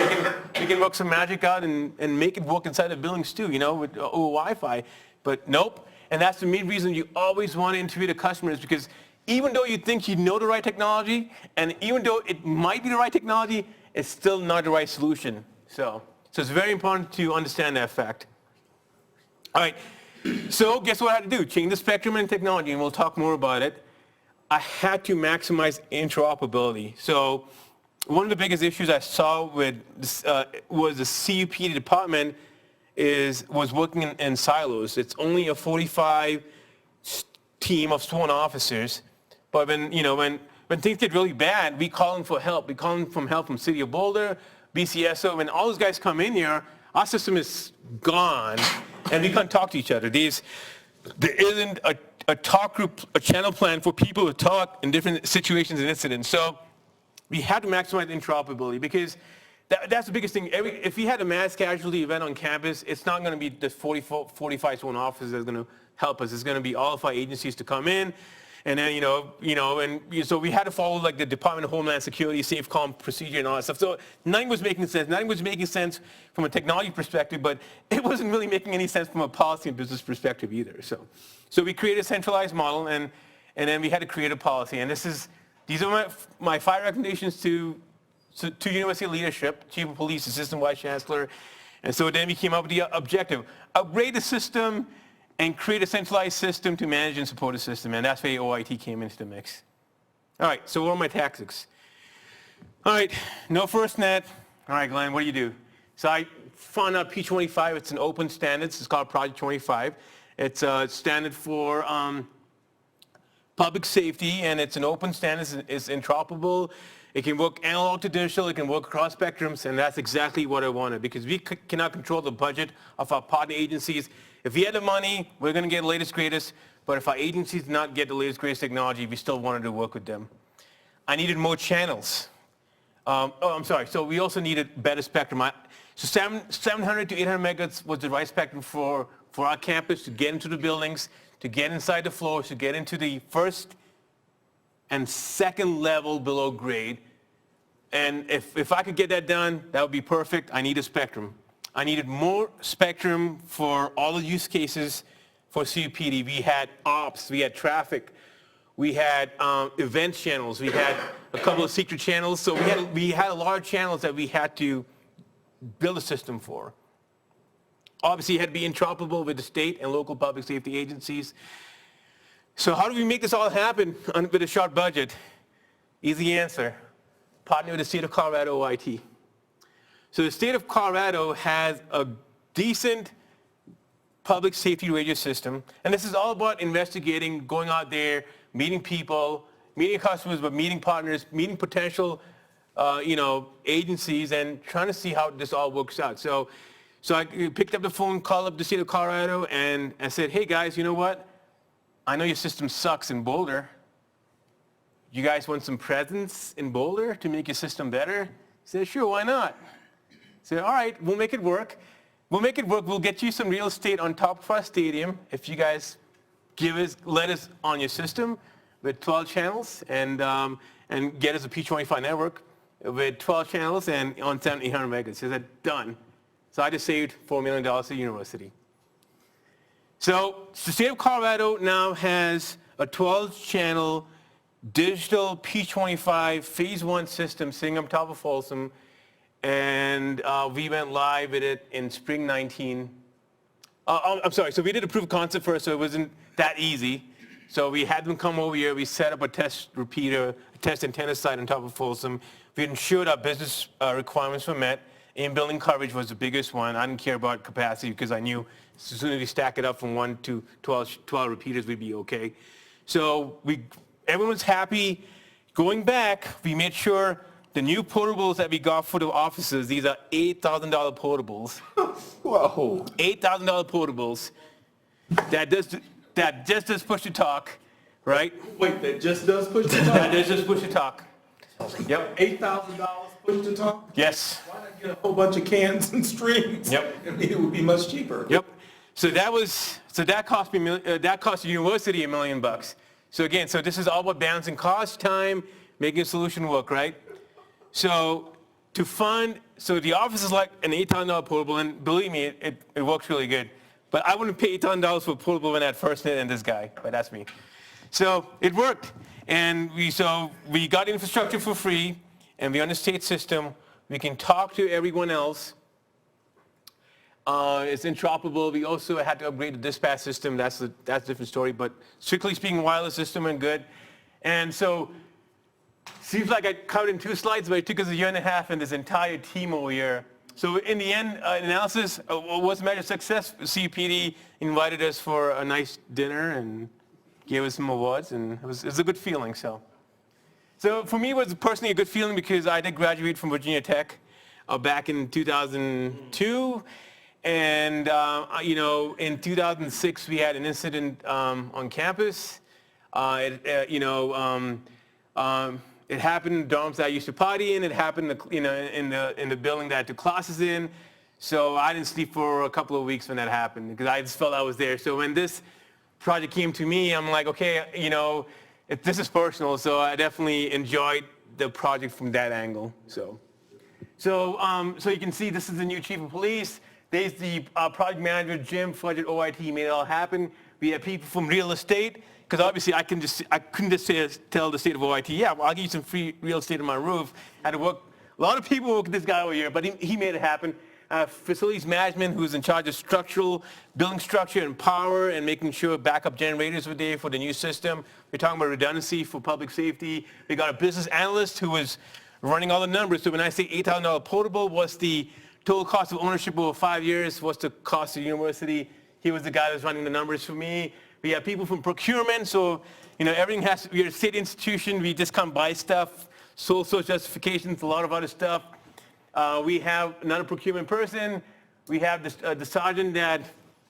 we can work some magic out and make it work inside the buildings too, with Wi-Fi. But nope. And that's the main reason you always want to interview the customers, because even though you think you know the right technology, and even though it might be the right technology, it's still not the right solution. So it's very important to understand that fact. All right. So guess what I had to do? Change the spectrum and technology, and we'll talk more about it. I had to maximize interoperability. So one of the biggest issues I saw with was the CUPD department was working in silos. It's only a 45 team of sworn officers, but when things get really bad, we call them for help. We call them for help from City of Boulder, BCSO. When all those guys come in here, our system is gone, and we can't talk to each other. There isn't a talk group, a channel plan for people to talk in different situations and incidents. So we had to maximize interoperability, because that's the biggest thing. If we had a mass casualty event on campus, it's not going to be the 45 sworn officers that's going to help us. It's going to be all of our agencies to come in, and then so we had to follow like the Department of Homeland Security, SafeCom procedure and all that stuff. So nothing was making sense. Nothing was making sense from a technology perspective, but it wasn't really making any sense from a policy and business perspective either. So we created a centralized model, and then we had to create a policy. And these are my 5 recommendations to university leadership, Chief of Police, Assistant Vice Chancellor. And so then we came up with the objective: upgrade the system and create a centralized system to manage and support the system. And that's where OIT came into the mix. All right, so what are my tactics? All right, no Firstnet. All right, Glenn, what do you do? So I found out P25, it's an open standard. It's called Project 25. It's a standard for public safety, and it's an open standard. It's interoperable. It can work analog to digital. It can work across spectrums, and that's exactly what I wanted, because we cannot control the budget of our partner agencies. If we had the money, we're going to get the latest, greatest, but if our agencies did not get the latest, greatest technology, we still wanted to work with them. I needed more channels. So we also needed better spectrum. So 700 to 800 megahertz was the right spectrum for our campus to get into the buildings, to get inside the floors, to get into the first and second level below grade. And if I could get that done, that would be perfect. I need a spectrum. I needed more spectrum for all the use cases for CUPD. We had ops, we had traffic, We had event channels. We had a couple of secret channels. So we had a lot of channels that we had to build a system for. Obviously, it had to be interoperable with the state and local public safety agencies. So how do we make this all happen with a short budget? Easy answer. Partner with the state of Colorado OIT. So the state of Colorado has a decent public safety radio system, and this is all about investigating, going out there, meeting people, meeting customers, but meeting partners, meeting potential, agencies, and trying to see how this all works out. So I picked up the phone, called up the state of Colorado, and I said, hey guys, you know what? I know your system sucks in Boulder. You guys want some presence in Boulder to make your system better? I said, sure, why not? I said, all right, we'll make it work. We'll make it work. We'll get you some real estate on top of our stadium if you guys let us on your system with 12 channels and get us a P25 network with 12 channels and on 7,800 megahertz. So I said, done. So I just saved $4 million to the university. So the state of Colorado now has a 12-channel digital P25 phase 1 system sitting on top of Folsom, and we went live with it in spring 19. I'm sorry, so we did a proof of concept first, so it wasn't that easy. So we had them come over here, we set up a test repeater, a test antenna site on top of Folsom. We ensured our business requirements were met. In-building coverage was the biggest one. I didn't care about capacity because I knew as soon as we stack it up from 1 to 12 repeaters, we'd be okay. So everyone's happy. Going back, we made sure the new portables that we got for the offices, these are $8,000 portables. Whoa. $8,000 portables that just does push to talk, right? Wait, that just does push to That talk? does just push to talk. Yep. $8,000 push to talk? Yes. Why not get a whole bunch of cans and strings? Yep. I mean, it would be much cheaper. Yep. So that cost the university $1 million. So again, this is all about balancing cost, time, making a solution work, right? So the office is like an $8,000 portable, and believe me, it works really good. But I wouldn't pay $8,000 for a portable when I had Firstnet and this guy, but that's me. So it worked, and we got infrastructure for free, and we're on the state system. We can talk to everyone else. It's interoperable. We also had to upgrade the dispatch system. That's a different story, but strictly speaking, wireless system and good. And so, seems like I covered in 2 slides, but it took us a 1.5 years and this entire team over here. So in the end, analysis was a measure of success. CPD invited us for a nice dinner and gave us some awards, and it was a good feeling. So for me, it was personally a good feeling because I did graduate from Virginia Tech back in 2002. And, in 2006, we had an incident on campus. It happened in dorms that I used to party in. It happened, in the building that I took classes in. So I didn't sleep for a couple of weeks when that happened because I just felt I was there. So when this project came to me, I'm like, okay, this is personal. So I definitely enjoyed the project from that angle. So you can see this is the new chief of police. There's the project manager, Jim Fudge at OIT. He made it all happen. We have people from real estate, because obviously I couldn't just tell the state of OIT, yeah, well, I'll give you some free real estate on my roof. I had to work. A lot of people work with this guy over here, but he made it happen. Facilities management, who's in charge of building structure and power, and making sure backup generators were there for the new system. We're talking about redundancy for public safety. We got a business analyst who was running all the numbers. So when I say $8,000 portable, what's the total cost of ownership over 5 years? What's the cost of the university? He was the guy that was running the numbers for me. We have people from procurement, so everything we're a state institution. We just can't buy stuff, sole source justifications, a lot of other stuff. We have another procurement person. We have the sergeant that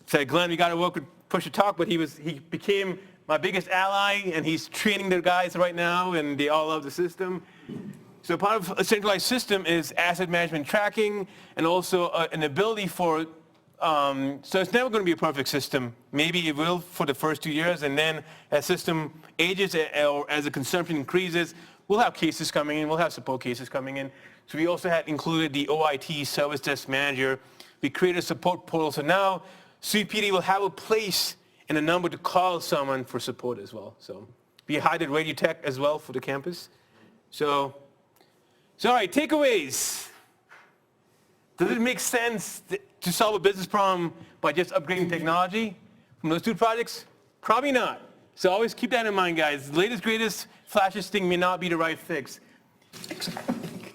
said, Glenn, we got to work with Push to Talk, but he became my biggest ally, and he's training their guys right now, and they all love the system. So part of a centralized system is asset management tracking, and also an ability for, so it's never going to be a perfect system. Maybe it will for the first 2 years, and then as system ages or as the consumption increases, we'll have cases coming in, we'll have support cases coming in. So we also had included the OIT Service Desk Manager. We created a support portal, so now CPD will have a place and a number to call someone for support as well. So be hired at Radio Tech as well for the campus. So all right, takeaways. Does it make sense to solve a business problem by just upgrading technology from those two projects? Probably not. So always keep that in mind, guys. The latest, greatest, flashiest thing may not be the right fix.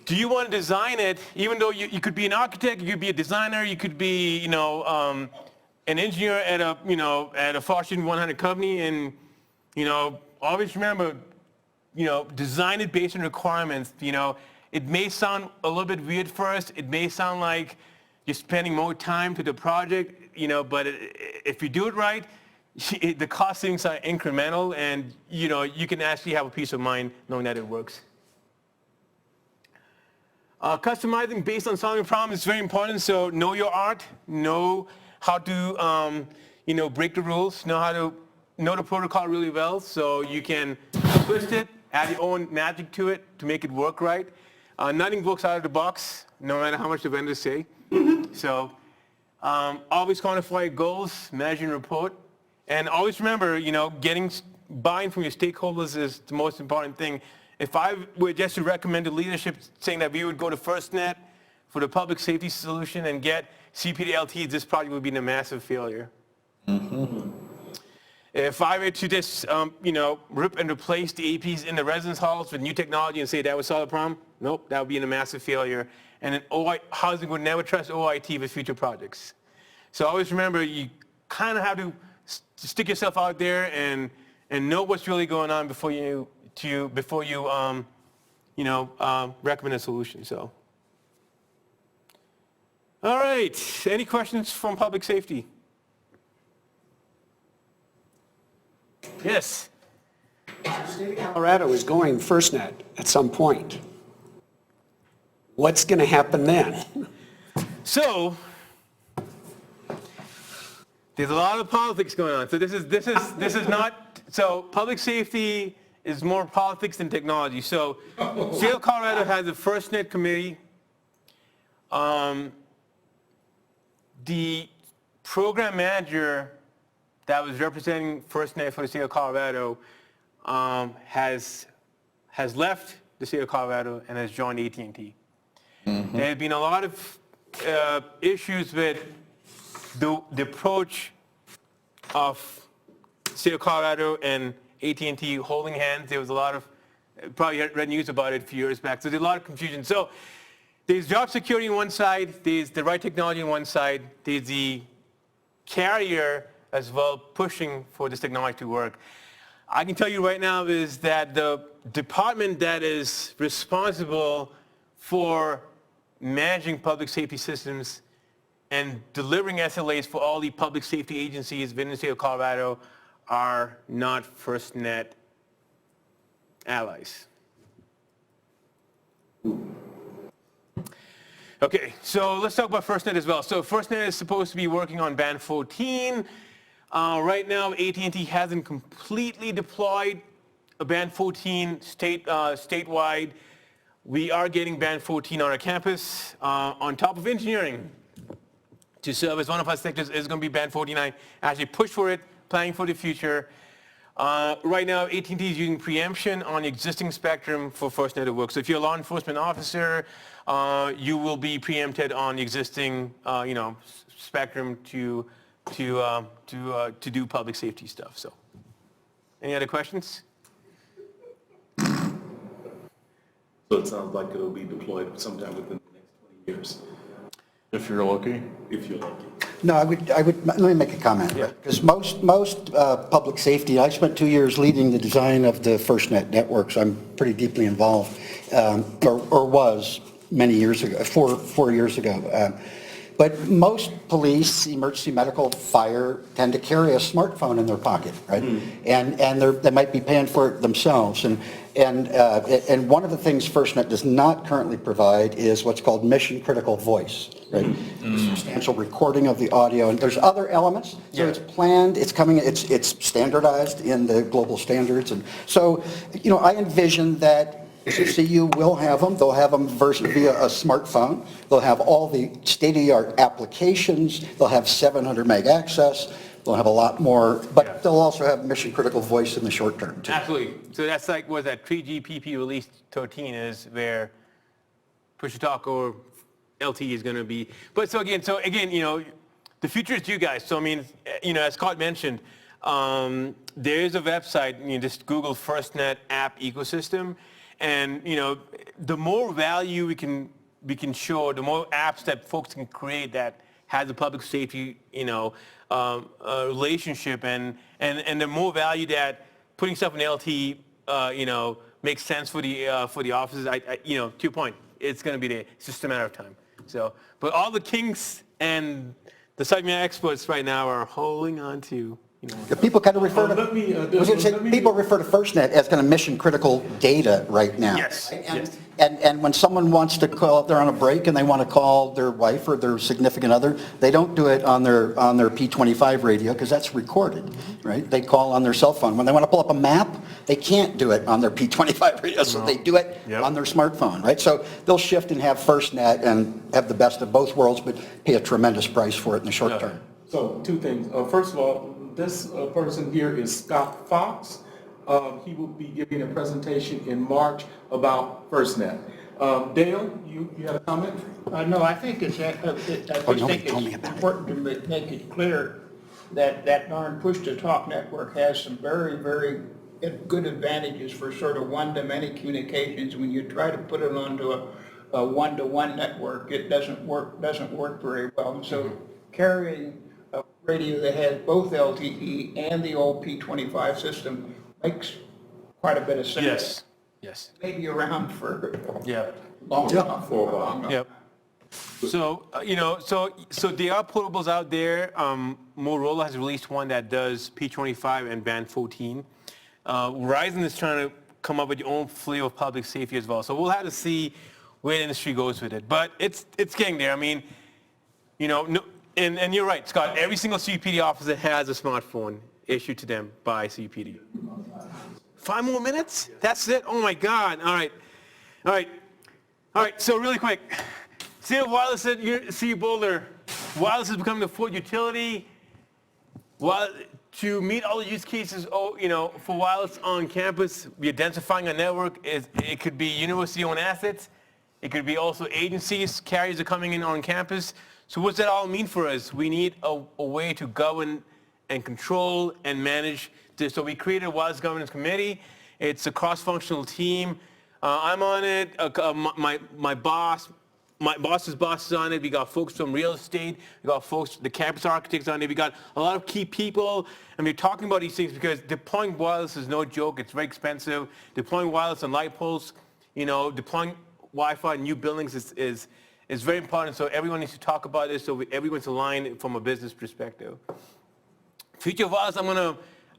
Do you want to design it, even though you could be an architect, you could be a designer, you could be, an engineer at a Fortune 100 company, and, always remember, design it based on requirements. It may sound a little bit weird first. It may sound like you're spending more time to the project, but if you do it right, the cost savings are incremental, and, you can actually have a peace of mind knowing that it works. Customizing based on solving problems is very important. So know your art, know how to, break the rules, know the protocol really well, so you can twist it, add your own magic to it to make it work right. Nothing works out of the box, no matter how much the vendors say. So always quantify your goals, measure and report, and always remember, getting buy-in from your stakeholders is the most important thing. If I were just to recommend to leadership saying that we would go to Firstnet for the public safety solution and get CPD-LTs, this project would be a massive failure. Mm-hmm. If I were to just, rip and replace the APs in the residence halls with new technology and say that would solve the problem, nope, that would be a massive failure. And housing would never trust OIT with future projects. So always remember, you kind of have to stick yourself out there and know what's really going on before you recommend a solution. So, all right. Any questions from public safety? Yes. The state of Colorado is going FirstNet at some point. What's going to happen then? So, there's a lot of politics going on. So this is not, so public safety is more politics than technology. So state of Colorado has a Firstnet Committee. The program manager that was representing Firstnet for the state of Colorado has left the state of Colorado and has joined AT&T. Mm-hmm. There have been a lot of issues with the approach of state of Colorado and AT&T holding hands. There was a lot of, probably read news about it a few years back. So there's a lot of confusion. So there's job security on one side, there's the right technology on one side, there's the carrier as well pushing for this technology to work. I can tell you right now is that the department that is responsible for managing public safety systems and delivering SLAs for all the public safety agencies within the state of Colorado are not Firstnet allies. Okay, so let's talk about Firstnet as well. So Firstnet is supposed to be working on Band 14. Right now, AT&T hasn't completely deployed a Band 14 statewide. We are getting Band 14 on our campus. On top of engineering, to serve as one of our sectors is going to be Band 49. Actually push for it, planning for the future. Right now, AT&T is using preemption on the existing spectrum for Firstnet to work. So if you're a law enforcement officer, you will be preempted on the existing, spectrum to do public safety stuff. So, any other questions? So it sounds like it'll be deployed sometime within the next 20 years, If you're lucky. if you're lucky. No, I would, let me make a comment. Because most public safety, I spent 2 years leading the design of the FirstNet network, so I'm pretty deeply involved, or was many years ago, 4 years ago. But most police, emergency medical, fire tend to carry a smartphone in their pocket, right? And they might be paying for it themselves. And one of the things FirstNet does not currently provide is what's called mission critical voice, right? Substantial recording of the audio, and there's other elements. So it's planned, it's coming, it's standardized in the global standards, and so I envision that CCU will have them. They'll have them via a smartphone. They'll have all the state-of-the-art applications. They'll have 700 meg access. they'll have a lot more, but they'll also have mission-critical voice in the short term, too. Absolutely. So that's like what that 3GPP release 13 is, where push-to-talk or LTE is going to be. But so again, the future is you guys. So I mean, as Scott mentioned, there is a website. You just Google Firstnet app ecosystem, and the more value we can show, the more apps that folks can create that has a public safety relationship, and the more value that putting stuff in LTE makes sense for the offices. To your point, it's going to be there. It's just a matter of time. So, but all the kinks and the subject matter experts right now are holding on to. Yeah, people kind of refer to, Let me, I was gonna say, people refer to FirstNet as kind of mission-critical data right now. Yes, yes. And when someone wants to call, they're on a break and they want to call their wife or their significant other, they don't do it on their P25 radio because that's recorded, right? They call on their cell phone. When they want to pull up a map, they can't do it on their P25 radio, so they do it on their smartphone, right? So they'll shift and have FirstNet and have the best of both worlds, but pay a tremendous price for it in the short term. So two things. First of all, this person here is Scott Fox. He will be giving a presentation in March about FirstNet. Dale, you had a comment? No, I think it's important to make it clear that that darn push-to-talk network has some very, very good advantages for sort of one-to-many communications. When you try to put it onto a one-to-one network, it doesn't work very well. So carrying a radio that has both LTE and the old P25 system makes quite a bit of sense. Yes. Maybe around for Yeah. long enough. For a while. Yep. So, so there are portables out there. Motorola has released one that does P25 and band 14. Verizon is trying to come up with their own flavor of public safety as well. So we'll have to see where the industry goes with it. But it's getting there. I mean, and you're right, Scott, every single CPD officer has a smartphone issued to them by CPD. 5 more minutes? That's it? Oh my God. All right. So really quick, City of Wireless at Boulder. Wireless is becoming the fourth utility. To meet all the use cases, for wireless on campus, we're densifying our network. It could be university-owned assets. It could be also agencies, carriers are coming in on campus. So what's that all mean for us? We need a way to govern and control and manage this. So we created a Wireless Governance Committee. It's a cross-functional team. I'm on it. My boss's boss is on it. We got folks from real estate. We got folks, the campus architects on it. We got a lot of key people. And we're talking about these things because deploying wireless is no joke. It's very expensive. Deploying wireless on light poles, deploying Wi-Fi in new buildings is very important. So everyone needs to talk about this so everyone's aligned from a business perspective. Future of wireless, I'm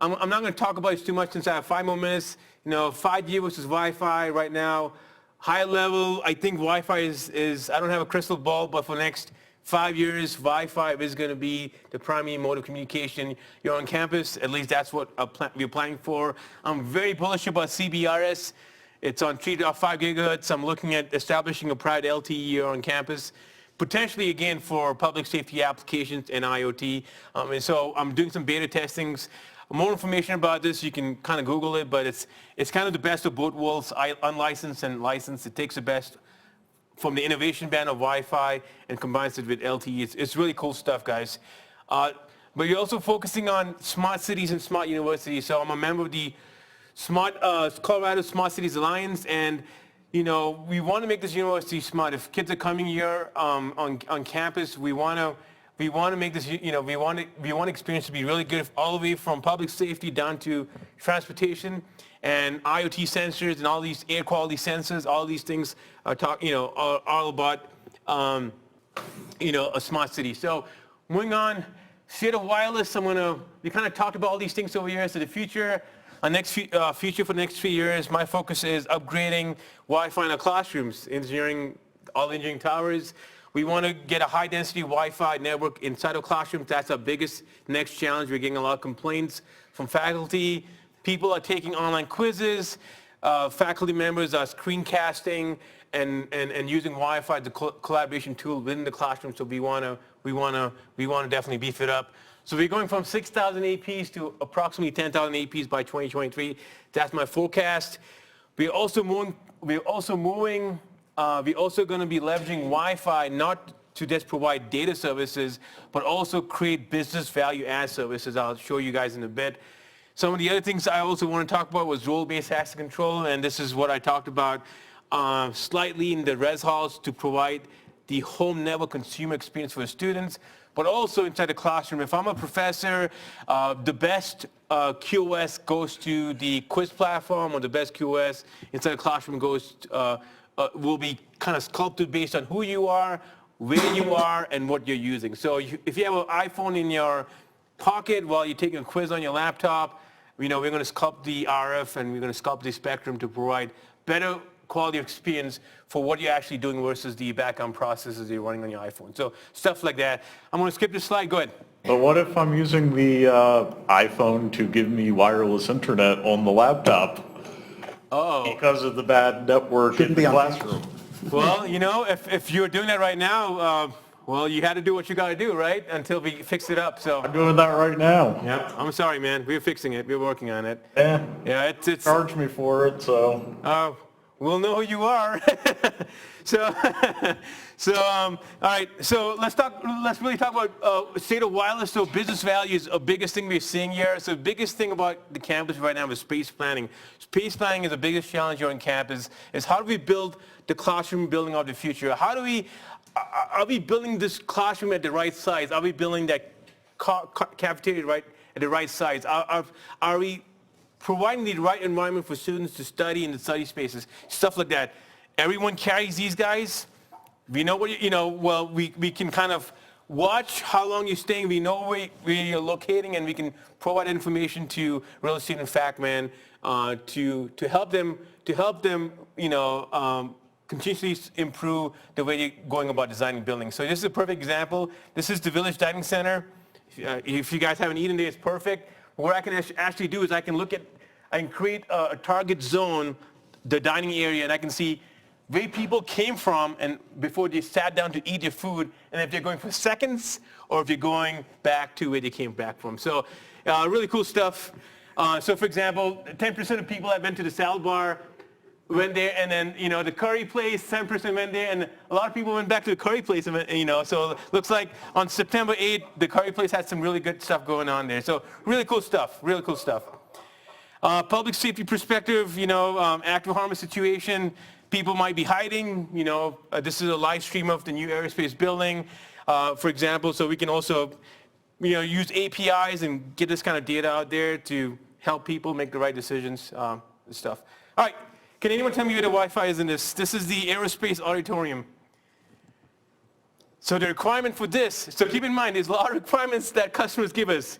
not going to talk about it too much since I have 5 more minutes. 5G versus Wi-Fi right now. High level, I think Wi-Fi is I don't have a crystal ball, but for the next 5 years, Wi-Fi is going to be the primary mode of communication. You're on campus, at least that's what we're planning for. I'm very bullish about CBRS. It's on 3.5 gigahertz. I'm looking at establishing a private LTE here on campus, potentially again for public safety applications and IoT. And so I'm doing some beta testings. More information about this, you can kind of Google it, but it's kind of the best of both worlds, unlicensed and licensed. It takes the best from the innovation band of Wi-Fi and combines it with LTE. It's really cool stuff, guys. But you're also focusing on smart cities and smart universities. So I'm a member of the Colorado Smart Cities Alliance, and we want to make this university smart. If kids are coming here on campus, we want to make this, we want experience to be really good, all the way from public safety down to transportation and IoT sensors and all these air quality sensors. All these things are all about, a smart city. So moving on, state of wireless. We kind of talked about all these things over here. So the future. Our next future for the next 3 years, my focus is upgrading Wi-Fi in our classrooms, all engineering towers. We want to get a high-density Wi-Fi network inside of classrooms. That's our biggest next challenge. We're getting a lot of complaints from faculty. People are taking online quizzes. Faculty members are screencasting and using Wi-Fi as a collaboration tool within the classroom. So we want to definitely beef it up. So we're going from 6,000 APs to approximately 10,000 APs by 2023. That's my forecast. We're also going to be leveraging Wi-Fi not to just provide data services, but also create business value add services. I'll show you guys in a bit. Some of the other things I also want to talk about was role-based access control, and this is what I talked about slightly in the res halls to provide the home network consumer experience for students, but also inside the classroom. If I'm a professor, the best QoS goes to the quiz platform, or the best QoS inside the classroom will be kind of sculpted based on who you are, where you are, and what you're using. So if you have an iPhone in your pocket while you're taking a quiz on your laptop, we're going to sculpt the RF and we're going to sculpt the spectrum to provide better quality of experience for what you're actually doing versus the background processes you're running on your iPhone. So stuff like that. I'm going to skip this slide. Go ahead. But what if I'm using the iPhone to give me wireless internet on the laptop? Oh. Because of the bad network in the classroom. Well, if you're doing that right now, well, you had to do what you got to do, right? Until we fix it up. So I'm doing that right now. yeah, I'm sorry, man. We're fixing it. We're working on it. Yeah. Yeah, it's Charge me for it, so. we'll know who you are. So, all right. So let's really talk about state of wireless. So business value is a biggest thing we're seeing here. So the biggest thing about the campus right now is space planning. Space planning is the biggest challenge here on campus. Is how do we build the classroom building of the future? Are we building this classroom at the right size? Are we building that cafeteria at the right size? Are we providing the right environment for students to study in the study spaces? Stuff like that. Everyone carries these guys. We know what we can kind of watch how long you're staying. We know where you're locating, and we can provide information to real estate and FactMan to help them continuously improve the way you're going about designing buildings. So this is a perfect example. This is the Village Dining Center. If you guys haven't eaten there, it's perfect. What I can actually do is I can create a target zone, the dining area, and I can see where people came from and before they sat down to eat their food, and if they're going for seconds or if you're going back to where they came back from. So really cool stuff. So for example, 10% of people that went to the salad bar went there, and then the curry place, 10% went there, and a lot of people went back to the curry place. So it looks like on September 8th, the curry place had some really good stuff going on there. So really cool stuff. Really cool stuff. Public safety perspective, active harmless situation. People might be hiding. This is a live stream of the new aerospace building, for example. So we can also, use APIs and get this kind of data out there to help people make the right decisions and stuff. All right. Can anyone tell me where the Wi-Fi is in this? This is the aerospace auditorium. So the requirement for this, so keep in mind, there's a lot of requirements that customers give us.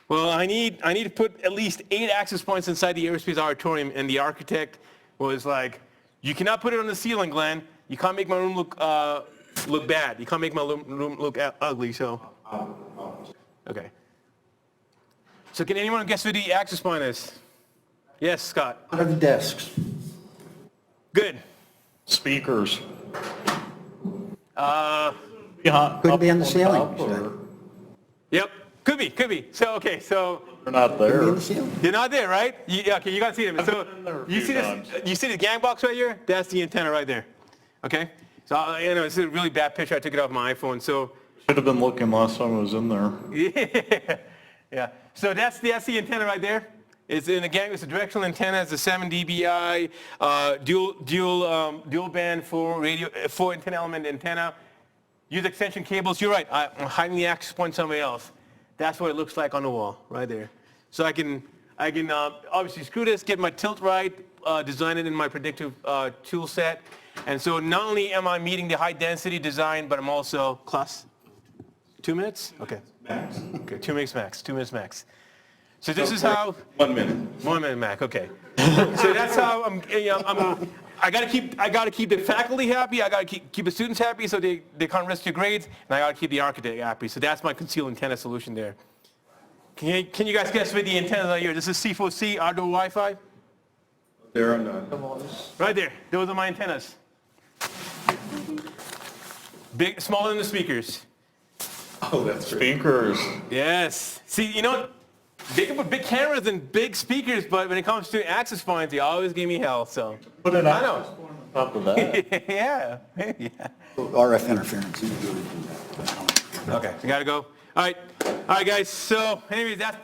Well, I need to put at least 8 access points inside the aerospace auditorium, and the architect was like, you cannot put it on the ceiling, Glenn. You can't make my room look bad. You can't make my room look ugly, so. Okay. So can anyone guess where the access point is? Yes, Scott. What are the desks? Good. Speakers. Could be on the ceiling. Yep, could be. So, okay, so. They're not Could be there. on the ceiling. They're not there, right? Okay, you gotta see them. So, there a you few see times. this? You see the gang box right here? That's the antenna right there. Okay? So, it's a really bad picture. I took it off my iPhone, so. Should have been looking last time I was in there. Yeah. So that's the antenna right there. It's in it's a directional antenna. It's a 7 dBi dual band for antenna element antenna. Use extension cables. You're right. I'm hiding the access point somewhere else. That's what it looks like on the wall right there. So I can obviously screw this, get my tilt right, design it in my predictive tool set. And so not only am I meeting the high density design, but I'm also 2 minutes? Okay. Max. Okay, 2 minutes max, 2 minutes max. So this is how. 1 minute. 1 minute max, okay. So that's how I gotta keep the faculty happy, I gotta keep the students happy so they can't risk their grades, and I gotta keep the architect happy. So that's my concealed antenna solution there. Can you guys guess where the antennas are here? This is C4C, outdoor Wi-Fi. There are none. Right there, those are my antennas. Smaller than the speakers. Oh, that's great. Speakers. Yes. See, you know, they can put big cameras and big speakers, but when it comes to access points, they always give me hell, so. Put an I access know. point on top of that. Yeah. Yeah. RF interference. Okay, we gotta go. All right, guys, so anyways, that's